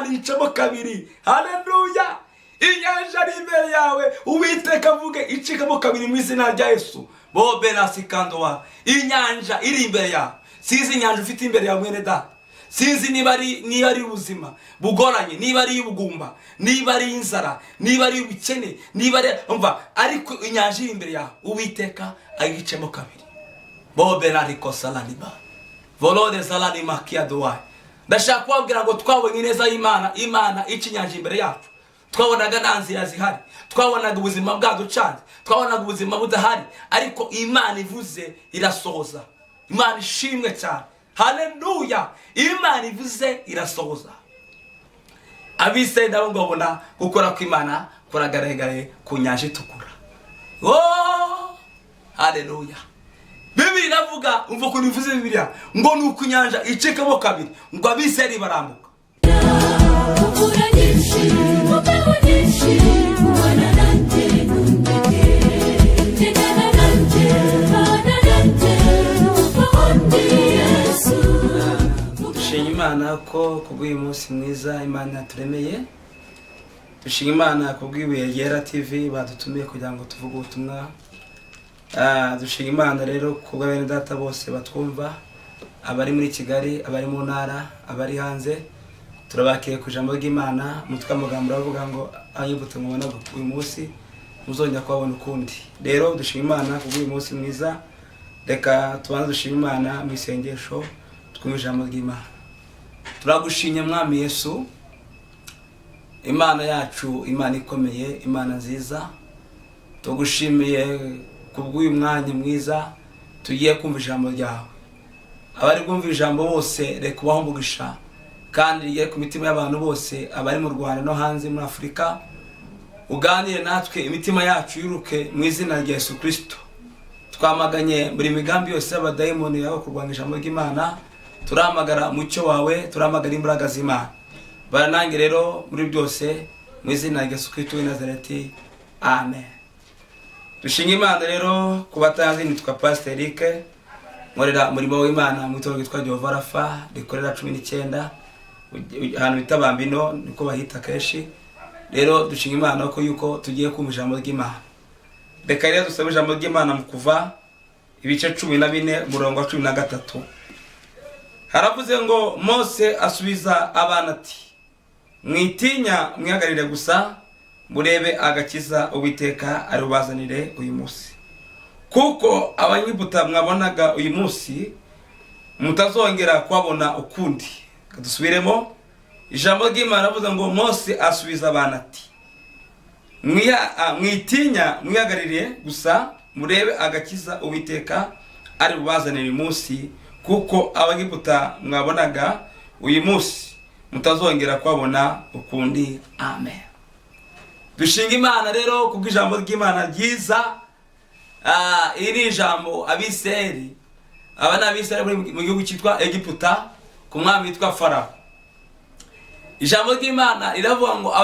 imana icamo kabiri. Haleluya. Inyanja ari imbere yawe, Uwiteka avuge icikamo kabiri mu izina rya Yesu. Bobe nasikandowa. Inyanja iri imbere yawe. Sizi inyanja ufite imbere yawe mwene data. Sinzi niba ari ubuzima bugoranye, niba ari ubugumba, niba ari inzara, niba ari ubukene, niba ari umva, ariko inyanja iri imbere yawe, Uwiteka agicemo kabiri. Bobe nariko salaniba. Volode salanima kiadowa. Ndashaka kubabwira ngo twabonye neza Imana ikinyanja imbere yacu. Twabonaga nta nzira zihari, twabonaga ubuzima bwaducanze, twabonaga ubuzima budahari, ariko Imana ivuze irasohoza. Imana ishimwe cyane. Haleluya. Imana ivuze irasohoza. Abisirayeli nabo ngabona gukora kw'Imana kuragaragara ku nyanja itukura. Oh! Haleluya. Bibiri navuga umva ko nivuze Bibiliya ngo nuko inyanja icikamo kabiri ngo Abisirayeli barambuka. Dushima Imana ko kubw'uyu munsi mwiza Imana yaturemeye. Dushima Imana kubw'ibuye ryera TV badutumiye kugira ngo tuvuge ubutumwa. Dushima Imana rero kubwa bene data bose batwumva, abari muri Kigali, abari mu ntara, abari hanze. Turabakiye ku ijambo ry'Imana. Umutwe w'amagambo uravuga ngo ayibutse mubona uyu munsi muzongera kubabona ukundi. Rero dushima Imana kubw'uyu munsi mwiza. Reka tubanze dushima Imana mu isengesho twumve ijambo ry'Imana. Turagushimye Mwami Yesu, Imana yacu, Imana ikomeye, Imana nziza. Tugushimiye kubw'uyu mwanya mwiza tugiye kumva ijambo ryawe. Abari kumva ijambo bose reka ubahe umugisha kandi rigiye ku mitima y'abantu bose, abari mu Rwanda no hanze muri Afurika. Uganire natwe, imitima yacu yuruke mu izina rya Yesu Kristo. Twamaganye buri migambi yose y'abadayimoni yawe kurwanya ijambo ry'Imana. Turamagara mucyo wawe, turamagara imbaraga z'Imana. Baranange rero muri byose mu izina rya Yesu Kristo w'i Nazareti. Amen. Dushinga Imana rero kubatazi nitwa Pastor Eric. Nkorera umurimo w'Imana mu itorero ryitwa Jehova Rafa rikorera 19 ahantu bita Bambino niko bahita keshi. Rero dushinga Imana ko yuko tugiye kumva ijambo ry'Imana. Reka rero dusabe ijambo ry'Imana mu Kuva ibice 14 murongo wa 13. Haravuze ngo Mose asubiza abana ati, mwitinya mwihagarire gusa murebe agakiza Uwiteka ari bubazanire uyu munsi. Kuko Abanyegiputa mwabonaga uyu munsi mutazongera kubabona ukundi. Dusubiremo ijambo ry'Imana ravuze ngo Mose asubiza abana ati, mwitinya mwihagarire gusa murebe agakiza Uwiteka ari bubazanire uyu munsi. Kuko Abanyegiputa mwabonaga uyu munsi mutazongera kubabona ukundi. Amen. Dushinga Imana rero kubw'ijambo ry'Imana ryiza. Iri jambo Abisirayeli, abana Abisirayeli mu gihugu cyitwa Egiputa ku mwami witwa Farawo. Ijambo ry'Imana iravuga ngo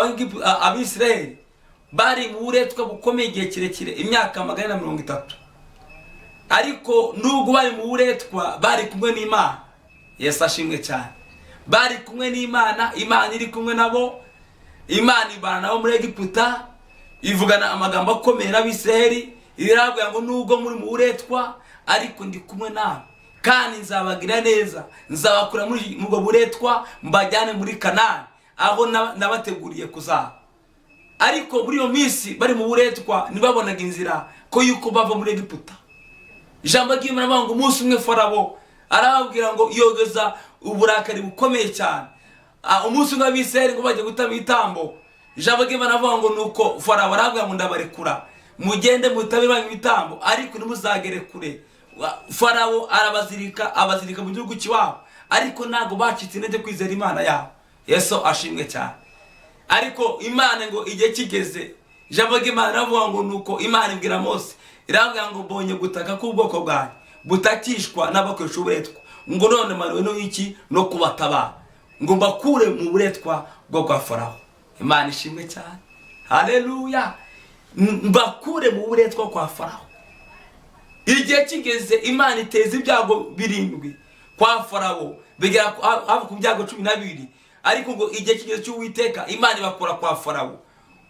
Abisirayeli bari mu buretwa bukomeye igihe kirekire, imyaka 130. Ariko nubwo bari mu buretwa bari kumwe n'Imana. Yesu ashimwe cyane. Bari kumwe n'Imana, Imana iri kumwe nabo. Imana ibana nabo muri Egiputa, ivugana amagambo akomeye n'Abisirayeli. Iravuga ngo nubwo muri mu buretwa ariko ndi kumwe nawe kandi nzabagira neza, nzabakura muri ubwo buretwa mbajyane muri Kanani aho nabateguriye kuzaba. Ariko muri iyo minsi bari mu buretwa nibabonaga inzira ko yuko bava muri Egiputa. Ijambo ry'Imana rivuga ngo umunsi umwe Farawo arababwira ngo yogeza uburakari bukomeye cyane. Umunsi umwe Abisirayeli ngo bajye gutama ibitambo. Ijambo ry'Imana rivuga ngo nuko Farawo arababwira ngo ndabarekura, mugende mutabiranye ibitambo ariko nimuzagere kure. Farawo abazirika mu gihugu cy'iwabo, ariko ntago bacitse intege kwizera Imana yabo. Yesu ashimwe cyane. Ariko Imana ngo igihe kigeze, ijambo ry'Imana ravuga ngo nuko Imana ibwira Mose, iravuga ngo mbonye gutaka k'ubwoko bwanyu butakishwa n'abakoresha uburetwa, ngo none mariwe no iki no kubatabara, ngo mbakure mu buretwa bwo kwa Farawo. Imana ishimwe cyane. Haleluya. Mbakure mu buretwa kwa Farawo. Igihe kigeze, Imana iteza ibyago 7 kwa Farawo, bigera ku byago 12. ariko ngo igihe kigeze cy'Uwiteka Imana ibakura kwa Farawo,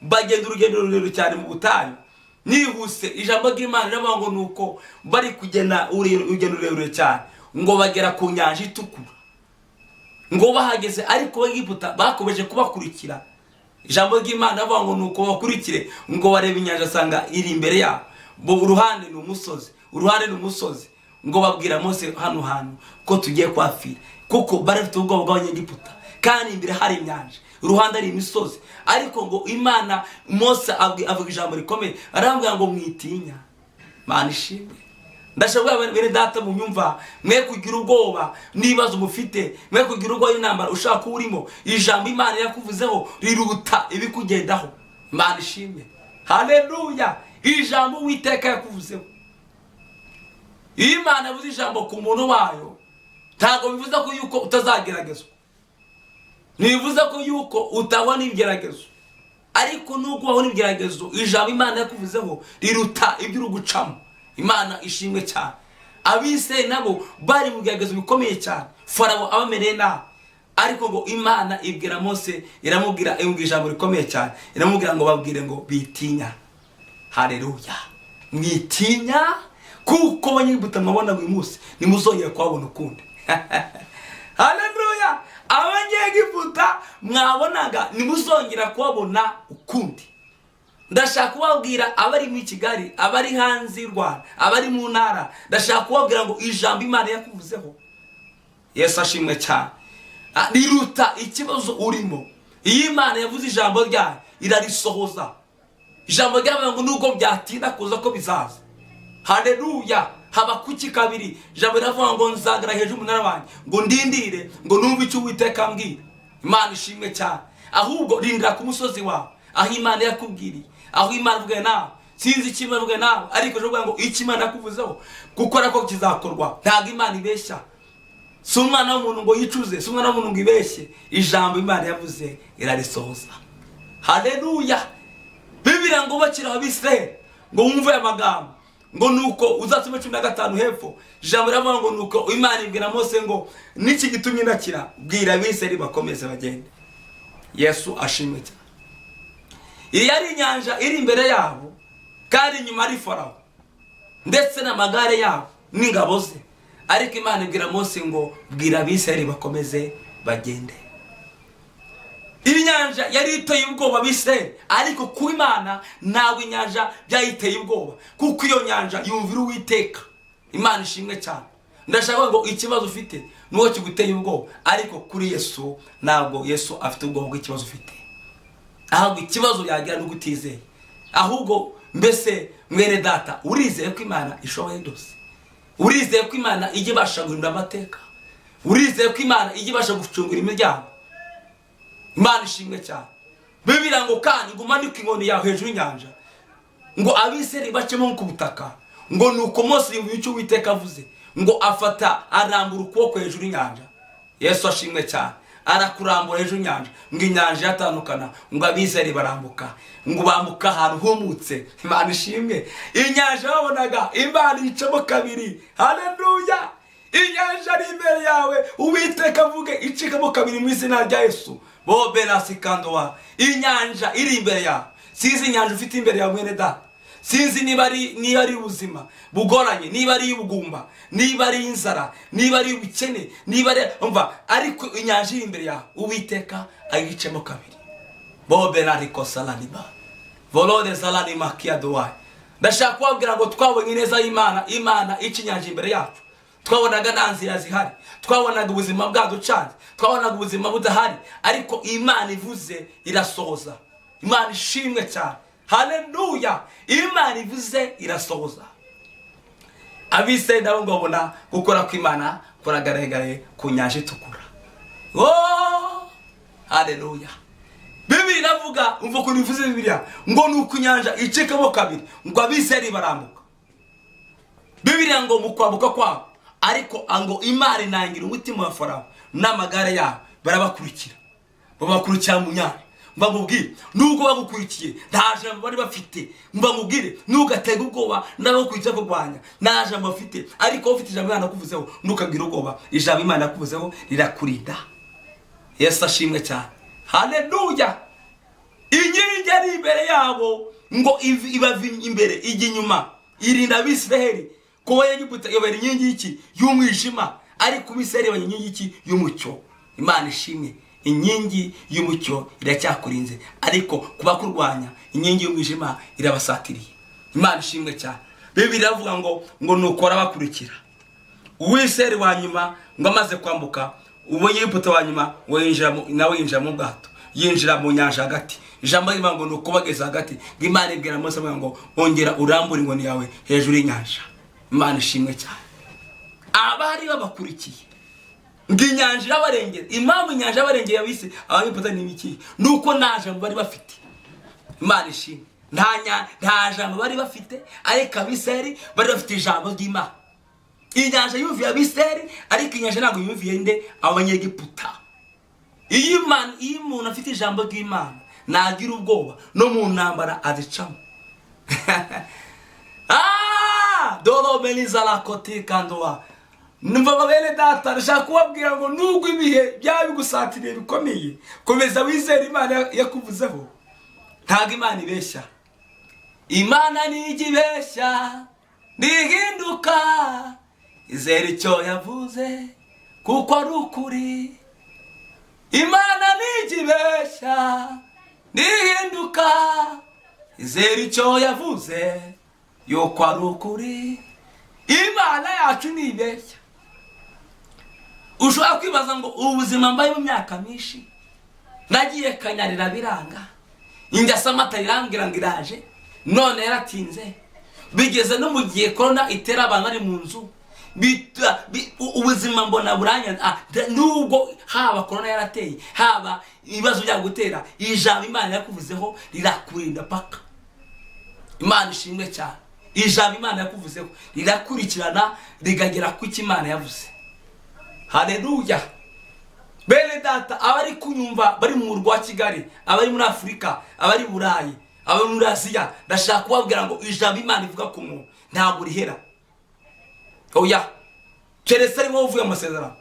bagenda urugendo rurerure cyane mu butayu. Nihuse ijambo ry'Imana riravuga ngo nuko bari kugenda urugendo rurerure cyane ngo bagera ku nyanja itukura. Ngo bahageze ariko Egiputa bakomeje kubakurikira. Ijambo ry'Imana riravuga ngo nuko bakurikire, ngo barebe inyanja asanga iri imbere yabo, bo uruhande ni umusozi, uruhande ni umusozi. Ngo babwira Mose hano hantu ko tugiye kwafira, kuko bari bafite ubwoba bw'Abanyegiputa kandi imbere hari inyanja, uruhande ari imisozi. Ariko ngo Imana, Mose avuga ijambo rikomeye, arambwira ngo mwitinya. Mana ishimwe. Ndashaka bene data mu nyumva, mwe kugira ubwoba nibazo mufite, mwe kugira ubwoba y'intambara ushaka urimo. Ijambo Imana yakuvuzeho riruta ibikugendaho. Mana ishimwe. Haleluya. Ijambo Uwiteka yakuvuzeho. Imana yavuze ijambo ku muntu wayo, ntabwo bivuze ko yuko utazageragezwa, ntibivuze ko yuko utabona ibigeragezo, ariko nubwo wabona ibigeragezo, ijambo Imana yakuvuzeho riruta ibyo uri gucamo. Imana ishimwe cyane. Abisirayeli nabo bari mu bigeragezo bikomeye cyane, Farawo abamereye nabi, ariko ngo Imana ibwira Mose, iramubwira ijambo rikomeye cyane, iramubwira ngo babwire ngo bitinya. Haleluya. Mwitinya, kuko Abanyegiputa mwabona uyu munsi nimuzongera kuhabona ukundi. Haleluya. Abanyegiputa mwabonaga nimuzongera kuhabona ukundi. Ndashaka kubabwira abari mu Kigali, abari hanze y'u Rwanda, abari mu ntara, ndashaka kubabwira ngo ijambo Imana yakuvuzeho, Yesu ashimwe cyane, riruta ikibazo urimo. Iyo Imana yavuze ijambo ryayo irarisohoza. Ijambo ryayo ngo nubwo byatinda kuza ko bizaza. Haleluya. Habakuki 2 ijambo riravuga ngo nzagara hejuru umunara wanjye, ngo ndindire ngo numve icyo Uwiteka ambwira. Imana ishimwe cyane. Ahubwo rindira ku musozi wawe, aho Imana yakubwiriye, aho Imana ivuga nawe. Sinzi icyo Imana ivuga nawe, ariko je ngo icyo Imana yakuvuzeho gukora ko kizakorwa. Ntabwo Imana ibeshya. Si umwana w'umuntu ngo yicuze, si umwana w'umuntu ngo ibeshye. Ijambo Imana yavuze irarisohoza. Haleluya. Bibiliya ngo bakira Abisirayeli ngo wumve amagambo, ngo nuko uzatume 15 hepfo, ijambo riravuga ngo nuko Imana ibwira Mose ngo niki gitumye nakira, bwira Abisirayeli bakomeze bagende. Yesu ashimwe cyane. Iri yari inyanja iri imbere yabo, kandi inyuma ari Farawo ndetse n'amagare yabo n'ingabo ze, ariko Imana ibwira Mose ngo bwira Abisirayeli bakomeze bagende. Inyanja yari iteye ubwoba Abisirayeli, ariko ku Imana ntabwo inyanja byayiteye ubwoba, kuko iyo nyanja yumvira Uwiteka. Imana ishimwe cyane. Ndashaka ngo ikibazo ufite nuwo kiguteye ubwoba, ariko kuri Yesu ntabwo Yesu afite ubwoba bw'ikibazo ufite. Ahubwo ikibazo yagira no gutizeye. Ahubwo mbese mwene data, urizeye ko Imana ishoboye byose? Urizeye ko Imana ijye ibasha guhindura amateka? Urizeye ko Imana ijye ibasha gucungura imiryango? Imana ishimwe cyane. Bibiliya ngo kandi gumanika inkoni yawe hejuru y'inyanja, ngo Abisirayeli bacemo ku butaka, ngo nuko Mose yumva icyo Uwiteka avuze, ngo afata arambura ukuboko hejuru y'inyanja. Yesu ashimwe cyane. Arakurambura hejuru y'inyanja, ngo inyanja yatandukana, ngo Abisirayeli barambuka, ngo bambuka ahantu humutse. Imana ishimwe. Inyanja babonaga Imana icamo 2. Haleluya. Inyanja ari imbere yawe, Uwiteka avuge icikamo 2 mu izina rya Yesu. Bobera sikandowa. Inyanja iri imbere yawe. Sizi inyanja ufite imbere yawe mwene data. Sinzi niba ari ubuzima bugoranye, niba ari ubugumba, niba ari inzara, niba ari ubukene, niba ari umva, ariko inyanja iri imbere yawe, Uwiteka ayicemo 2. Bobera rikosalanima. Volode salanima kiadowa. Ndashaka kubabwira ngo twabonye neza y'Imana, Imana ikinyanja imbere yacu. Twabonaga nta nzira zihari, twabonaga ubuzima bwaducanze, twabonaga ubuzima budahari, ariko Imana ivuze irasohoza. Imana ishimwe cyane. Haleluya. Imana ivuze irasohoza. Abisirayeli nabo babona gukora kw'Imana kuragaragara ku nyanja itukura. Oh! Haleluya. Bibiliya iravuga, umva ko nivuze Bibiliya, ngo nuko inyanja icikamo 2, ngo Abisirayeli barambuka. Bibiliya ngo mu kwambuka kwabo, ariko ngo Imana inangira umutima wa Farawo n'amagare yabo, barabakurikira. Babakurikira mu nyanja. Mbamubwire nuko bagukurikiye nta jambo bari bafite. Mbamubwire nugatega ubwoba n'abakurikiye kurwanya nta jambo bafite, ariko ufite ijambo Imana yakuvuzeho nukagira ubwoba. Ijambo Imana yakuvuzeho rirakurinda. Yesu ashimwe cyane. Haleluya. Inkingi ari imbere yabo ngo ibava imbere ijya inyuma, irinda Abisiraheli kuba Egiputa yobera inkingi y'iki y'umwijima, ariko Abisiraheli banya inkingi y'iki y'umucyo. Imana ishimwe. Inkingi y'umucyo iracyakurinze, ariko kuba kurwanya inkingi y'umwijima irabasatiriye. Imana ishimwe cyane. Bibiliya iravuga ngo nukora bakurikira. Uwiseri wa nyuma ngo amaze kwambuka, ubonye Egiputa wa nyuma ngo yinjira mu bwato, yinjira mu nyanja hagati. Ijambo rivuga ngo nukubageza hagati, ngo Imana ibwira Mose ngo ongera urambure inkoni yawe hejuru y'inyanja. Imana ishimwe cyane. Abari babakurikiye ngo inyanja irabarengera. Impamvu inyanja yabarengeye abise Abegiputa ni iki? Nuko nta jambo bari bafite. Imana ishimwe. Nta jambo bari bafite, ariko Abisiraheli bari bafite ijambo ry'Imana. Inyanja yuviye Abisiraheli, ariko inyanja ntabwo yuviye nde Abanyegiputa. Iyo umuntu afite ijambo ry'Imana nagira ubwoba no mu ntambara azicamo. Doro beniza la koti kandoa. Numva bene data ndashaka kubabwira ngo nubwo ibihe byabigusatiriye bikomeye, komeza wizere Imana yakuvuzeho. Ntago Imana ibeshya. Imana ntigibeshya, ntihinduka. Izere icyo yavuze kuko ari ukuri. Imana ntigibeshya, ntihinduka. Izere icyo yavuze yuko ari ukuri. Imana yacu ntibeshya. Ushobora kwibaza ngo ubuzima mbaye mu myaka myinshi, nagiye kanyarira biranga, injyasa amata irambwira ngo iraje, none yaratinze, bigeze no mu gihe korona itera abantu ari mu nzu, ubuzima mbona buranya. Nubwo haba korona yarateye, haba ibibazo bya gutera, ijambo Imana yakuvuzeho rirakurinda paka. Imana ishimwe cyane. Ijambo Imana yakuvuzeho rirakurikirana rigagera ku cyo Imana yavuze. Haleluya. Bene data, abari kunyumva bari mu murwa wa Kigali, abari muri Afurika, abari Burayi, abari muri Aziya, ndashaka kubabwira ngo ijambo Imana ivuga ku muntu ntabwo rihera. Oya. Keretse ari wowe uvuye amasezerano.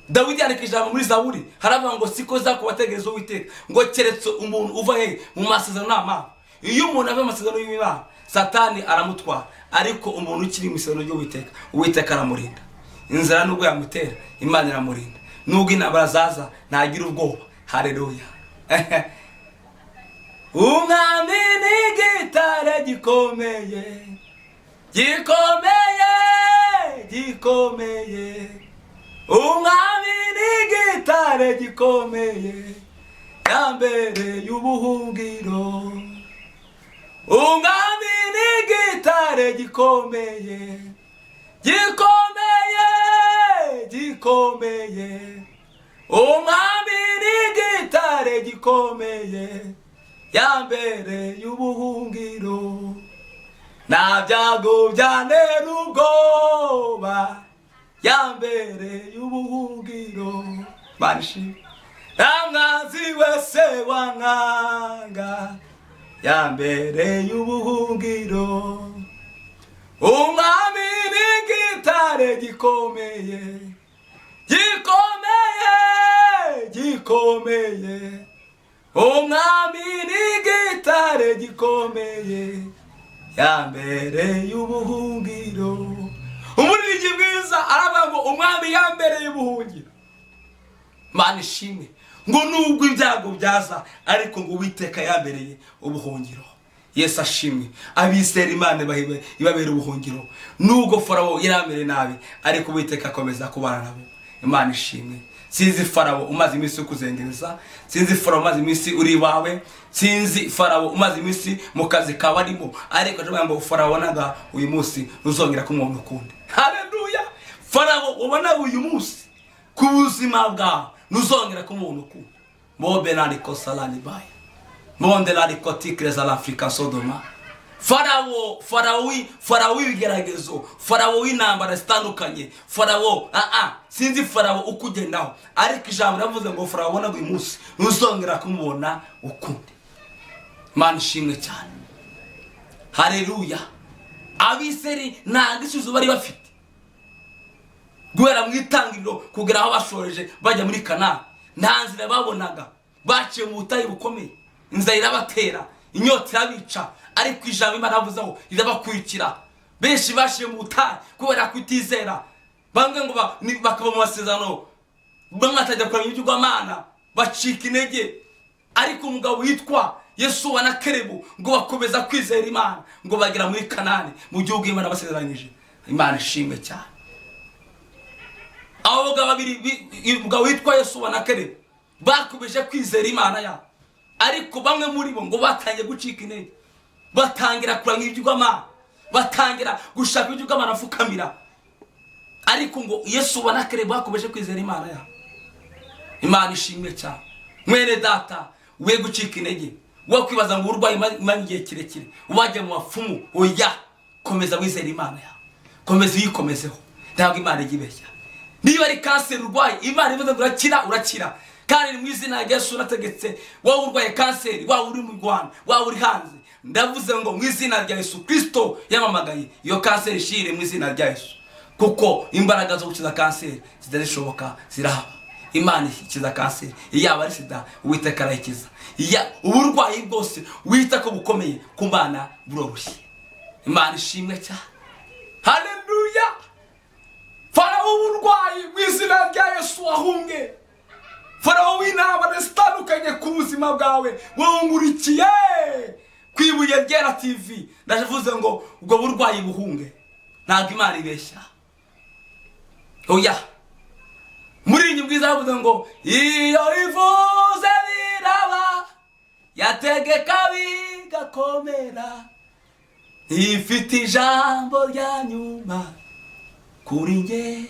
Dawidi yandika ijambo muri Zaburi, haravuga ngo siko zakubategereza Uwiteka, ngo keretse umuntu uva he mu masezerano n'Imana. Iyo umuntu ava mu masezerano y'Imana, Satani aramutwara, ariko umuntu ukiri mu masezerano y'Uwiteka, Uwiteka aramurinda. Inzara nubwo yamutera, Imana iramurinda. Nubwo intambara zaza, ntagira ubwoba. Haleluya. Umwami ni igitare gikomeye, gikomeye, gikomeye. Umwami ni igitare gikomeye, yambereye ubuhungiro. Umwami ni igitare gikomeye, gikomeye, gikomeye. Umwami ni igitare gikomeye, yambereye ubuhungiro. Nta byago byantera ubwoba, yambereye ubuhungiro. Banshi amwanzi wese wankanga, yambereye ubuhungiro. Umwami ni igitare gikomeye, gikomeye, gikomeye. Umwami ni igitare gikomeye, yambereye ubuhungiro. Umuririmbyi mwiza aravuga ngo umwami yambereye ubuhungiro. Mana ishimwe ngo nubwo ibyago byaza, ariko ngo Uwiteka yambereye ubuhungiro. Yesu ashimwe. Abisiraheli Imana ibabera ubuhungiro. Nubwo Farawo yaramere nabi, ariko Uwiteka akomeza kubana nabo. Imana ishimwe. Sinzi Farawo umaze iminsi ukuzengereza, sinzi Farawo umaze iminsi uri iwawe, sinzi Farawo umaze iminsi mu kazi kawe arimo, ariko ndavuga ngo Farawo naga uyu munsi ntuzongera kumubona ukundi. Haleluya. Farawo ubona uyu munsi ku buzima bwawe ntuzongera kumubona ukundi. Mobe nari kosalani baye, monde nari kotikre za l'Africa Sodoma. Farawo w'ibigeragezo, Farawo w'intambara zitandukanye, Farawo sinzi Farawo ukugendaho, ariko ijambo ravuze ngo Farawo ubona uyu munsi ntuzongera kumubona ukundi. Mana ishimwe cyane. Haleluya. Abisiraheli nta gisubizo bari bafite, guhera mu itangiriro kugera aho bashoreje bajya muri Kanani. nta nzira babonaga, baciye mu butayu bukomeye, inzara irabatera, inyota irabica, ariko ijambo Imana yavuzeho rirabakurikira. Benshi bashiye mu butayu kubera kutizera, bamwe ngo bakaba mu masezerano, bamwe batajya kureba iby'Imana bacika intege, ariko umugabo witwa Yesuwa na Kalebu ngo bakomeza kwizera Imana, ngo bagera muri Kanani, mu gihugu Imana basezeranyije. Imana ishimwe cyane. Abo bagabo babiri, umugabo witwa Yesuwa na Kalebu, bakomeje kwizera Imana yabo, ariko bamwe muri bo ngo batangiye gucika intege, batangira kuranga iby'Imana, batangira gushaka iby'Imana afukamira, ariko ngo Yesuwa na Kalebu bakomeje kwizera Imana yabo. Imana ishimwe cyane. Mwene data, we gucika intege, wo kwibaza ngo urwaye imana igihe kirekire, ubajye mu bapfumu, oya, komeza wizera Imana yawe, komeza uyikomezeho, ntabwo Imana igibeshya. Niba ari kanseri urwaye, Imana ivuze ngo urakira, urakira. Kandi mu izina rya Yesu nategetse, wowe urwaye kanseri, wawe uri mu Rwanda, wawe uri hanze, ndavuze ngo mu izina rya Yesu Kristo yamamagaye, iyo kanseri ishire mu izina rya Yesu, kuko imbaraga zo gukiza kanseri zidashoboka zirahaba. Imana ikiza kanseri, iyaba ari sida Uwiteka arayikiza, uburwayi bwose wita ko bukomeye ku Mana buroroshye. Imana ishimwe cyane. Haleluya. Farawo uburwayi mu izina rya Yesu ahunge. Farawo w'intambara zitandukanye ku buzima bwawe, wowe ngurikiye ku Ibuye Ryera TV, ndavuze ngo ubwo burwayi buhunge, ntabwo Imana ibeshya. Oya, muri iyi bwiza yavuze ngo iyo ivuze biraba, yategeka bigakomera, ifite ijambo rya nyuma kuri nge.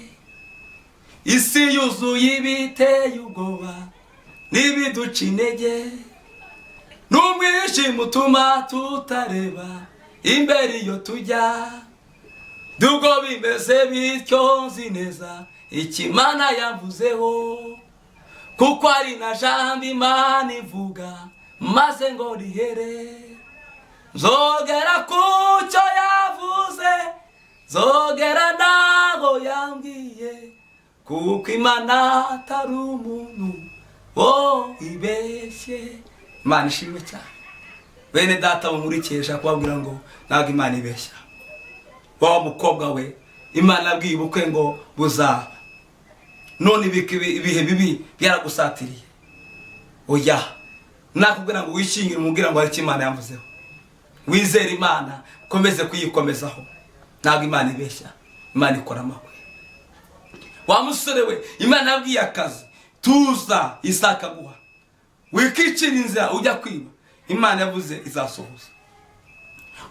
Isi yuzuye ibiteye ubwoba n'ibiduca intege, n'umwijima utuma tutareba imbere iyo tujya. Nubwo bimeze bityo nzi neza icyo Imana yavuzeho, kuko ari na jambo Imana ivuga maze ngo rihere. Nzogera ku cyo yavuze, nzogera naho yambwiye, kuko Imana atari umuntu wo ibeshye. Imana ishimwe cyane. Bene data bamurikesha kubabwira ngo ntabwo Imana ibeshya. Wa mukobwa we, Imana yabwiye ubukwe ngo buzaba, none ibihe bibi byaragusatiriye. Oya, nakubwira ngo wishingire, umubwira ngo hari icyo Imana yavuzeho, wizere Imana, komeze kuyikomezaho, ntabwo Imana ibeshya, Imana ikora amakwe. Wa musore we, Imana yabwiye akazi, tuza izakaguha, wikicira inzira ujya kwiba, Imana yavuze izasohoza.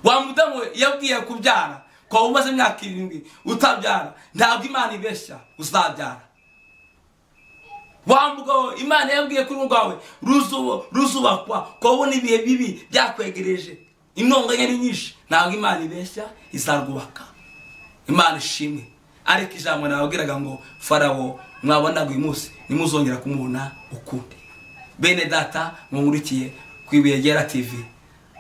Wa mudamu we, yabwiye kubyara, kwa umaze imyaka 7 utabyara, ntabwo Imana ibeshya, uzabyara. Wa mugabo, Imana yabwiye kuri rwawe ruzubakwa, kwa ubona ibihe bibi byakwegereje, intonganya ari nyinshi, ntabwo Imana ibeshya, izarwubaka. Imana ishimwe. Ariko ijambo nababwiraga ngo Farawo mwabonaga uyu munsi nimuzongera kumubona ukundi. Bene data mungurikiye ku Ibuye Ryera TV,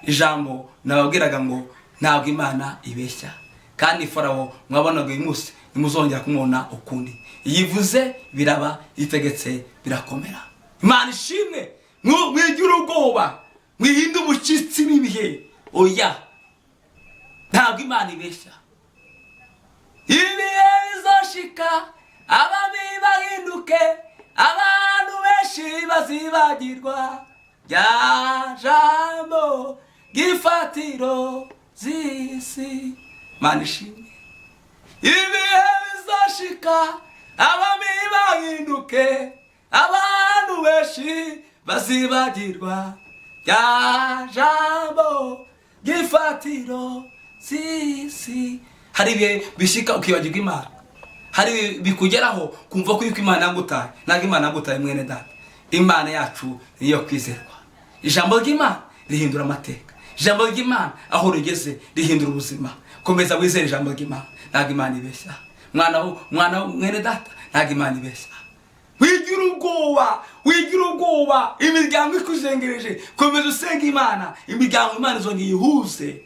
ijambo nababwiraga ngo ntabwo Imana ibeshya, kandi Farawo mwabonaga uyu munsi nimuzongera kumubona ukundi. Yivuze biraba, itegetse birakomera. Imana ishimwe. Mwigira ubwoba, mwihinde ubucitsi n'ibihe, oya, ntabwo Imana ibeshya. Ibihe bizoshika, abami bahinduke, abantu benshi bazibagirwa rya jambo gifatiro z'isi. Imana ishimwe. Ibihe bizoshika, abami bahinduke, abantu benshi bazibagirwa rya jambo gifatiro z'isi. Hari ibihe bishika ukibagirwa Imana, hari bikugeraho kumva ko yuko Imana yagutaye. Ntabwo Imana yagutaye mwene data. Imana yacu niyo kwizerwa. Ijambo ry'Imana rihindura amateka. Ijambo ry'Imana aho rigeze rihindura ubuzima. Komeza wizere ijambo ry'Imana, ntabwo Imana ibeshya. Mwana mwene data, ntabwo Imana ibeshya. Wigira ubwoba, imiryango ikuzengereje, komeza usenga Imana, imiryango Imana izongeye ihuze,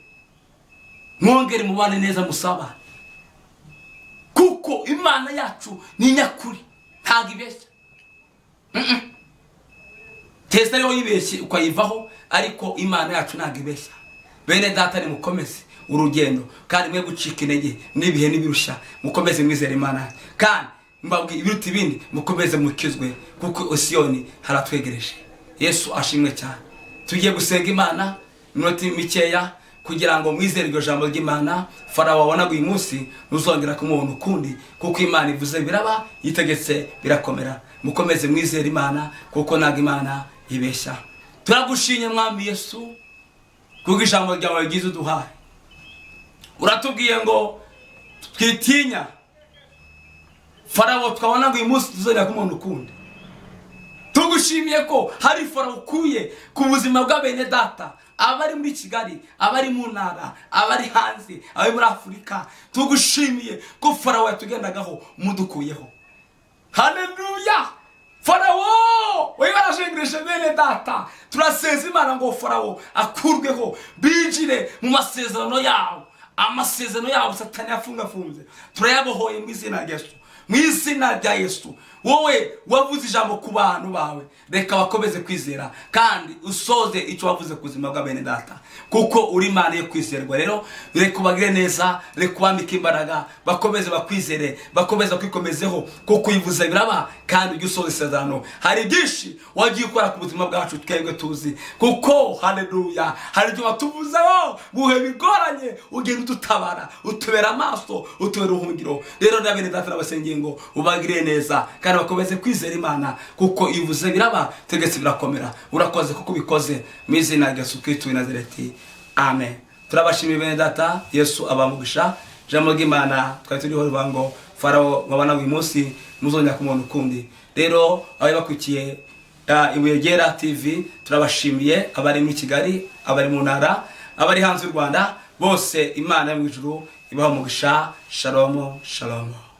mwongere mubane neza musabane, kuko Imana yacu ni nyakuri, ntabwo ibeshya. Testa ariho yibeshye ukayivaho, ariko Imana yacu ntabwo ibeshya. Bene data ni mukomeze urugendo kandi mwe gucika intege n'ibihe n'ibirusha, mukomeze mwizera Imana kandi mbabwi ibiruta ibindi mukomeze mukizwe, kuko Siyoni haratwegereje. Yesu ashimwe cyane. Tugiye gusenga Imana minota mikeya kugira ngo mwizere iryo jambo ry'Imana. Farawo wabona uyu munsi ntuzongera kumubona ukundi, kuko Imana ivuze biraba, yitegetse birakomera. Mukomeze mwizere Imana kuko ntabwo Imana ibeshya. Turagushimye Mwami Yesu kuko ijambo ryawe ryiza uduhaye. Uratubwiye ngo twitinya Farawo twabona uyu munsi tuzongera kumubona ukundi. Tugushimiye ko hari Farawo ukuye ku buzima bw'abene data, abari muri Kigali, abari mu ntara, abari hanze, abari muri Afurika. Tugushimiye ko Farawo yatugendagaho mudukuyeho. Haleluya! Farawo wewe arashengereje bene data, turasenza Imana ngo Farawo akurweho, binjire mu masezerano yawo. Amasezerano yawo Satani yafungafunze turayabohoye mu izina rya Yesu, mu izina rya Yesu. Wowe wavuze ijambo ku bantu bawe, reka bakomeze kwizera kandi usoze icyo wavuze ku buzima bwa bene data, kuko uri Imana yo kwizerwa. Rero reka ubagire neza, reka ubambike imbaraga, bakomeze bakwizere, bakomeze kwikomezeho, kuko uyivuze biraba kandi ujye usoza isezerano. Hari byinshi wagiye ukora ku buzima bwacu twebwe tuzi, kuko haleluya hari ibyo watuvuzeho buhe bigoranye, ugenda udutabara, utubera amaso, utubera ubuhungiro. Rero na bene data n'abasengeye ngo ubagire neza kandi bakomeze kwizera Imana, kuko ivuze biraba, tegetse birakomera. Urakoze kuko ubikoze mu izina rya Yesu Kristo w'i Nazareti, amen. Turabashimiye bene data, Yesu abamugisha. Jambo ry'Imana twari turiho rivuga ngo Farawo wabona uyu munsi muzongera kumubona ukundi. Rero abaye bakurikiye Ibuye Ryera TV, turabashimiye abari muri Kigali, abari mu ntara, abari hanze y'u Rwanda, bose Imana yo mu ijuru ibaha umugisha. Shalom shalom.